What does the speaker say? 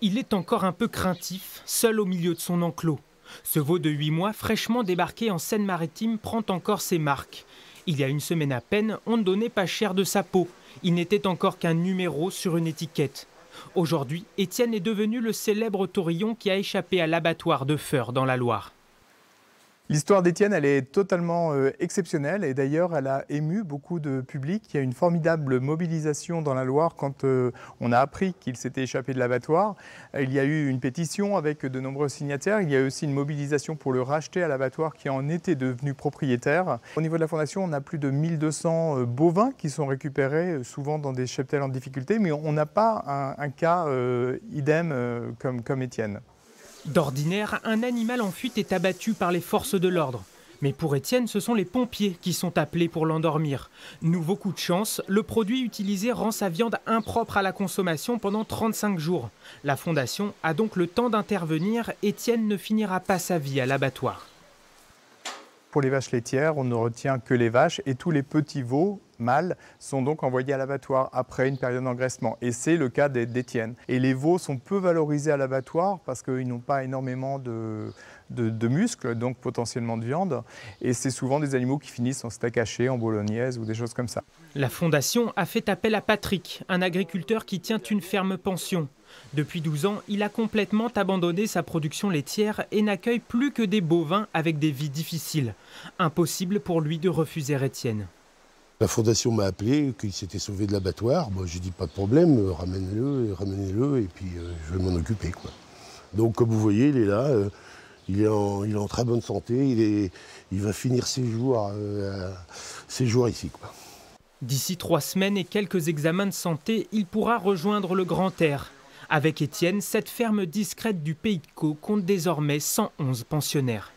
Il est encore un peu craintif, seul au milieu de son enclos. Ce veau de 8 mois, fraîchement débarqué en Seine-Maritime, prend encore ses marques. Il y a une semaine à peine, on ne donnait pas cher de sa peau. Il n'était encore qu'un numéro sur une étiquette. Aujourd'hui, Étienne est devenu le célèbre taurillon qui a échappé à l'abattoir de Feurs dans la Loire. L'histoire d'Étienne, elle est totalement exceptionnelle et d'ailleurs, elle a ému beaucoup de public. Il y a une formidable mobilisation dans la Loire quand on a appris qu'il s'était échappé de l'abattoir. Il y a eu une pétition avec de nombreux signataires. Il y a eu aussi une mobilisation pour le racheter à l'abattoir qui en était devenu propriétaire. Au niveau de la fondation, on a plus de 1200 bovins qui sont récupérés, souvent dans des cheptels en difficulté, mais on n'a pas un cas idem comme Étienne. D'ordinaire, un animal en fuite est abattu par les forces de l'ordre. Mais pour Étienne, ce sont les pompiers qui sont appelés pour l'endormir. Nouveau coup de chance, le produit utilisé rend sa viande impropre à la consommation pendant 35 jours. La fondation a donc le temps d'intervenir. Étienne ne finira pas sa vie à l'abattoir. Pour les vaches laitières, on ne retient que les vaches et tous les petits veaux mâles sont donc envoyés à l'abattoir après une période d'engraissement. Et c'est le cas d'Étienne. Et les veaux sont peu valorisés à l'abattoir parce qu'ils n'ont pas énormément de muscles, donc potentiellement de viande. Et c'est souvent des animaux qui finissent en steak haché, en bolognaise ou des choses comme ça. La fondation a fait appel à Patrick, un agriculteur qui tient une ferme pension. Depuis 12 ans, il a complètement abandonné sa production laitière et n'accueille plus que des bovins avec des vies difficiles. Impossible pour lui de refuser Étienne. La fondation m'a appelé, qu'il s'était sauvé de l'abattoir. Moi, j'ai dit pas de problème, ramenez-le et puis je vais m'en occuper, quoi. Donc comme vous voyez, il est là, il est en très bonne santé, il va finir ses jours ici, quoi. D'ici 3 semaines et quelques examens de santé, il pourra rejoindre le grand air. Avec Étienne, cette ferme discrète du Pays de Caux compte désormais 111 pensionnaires.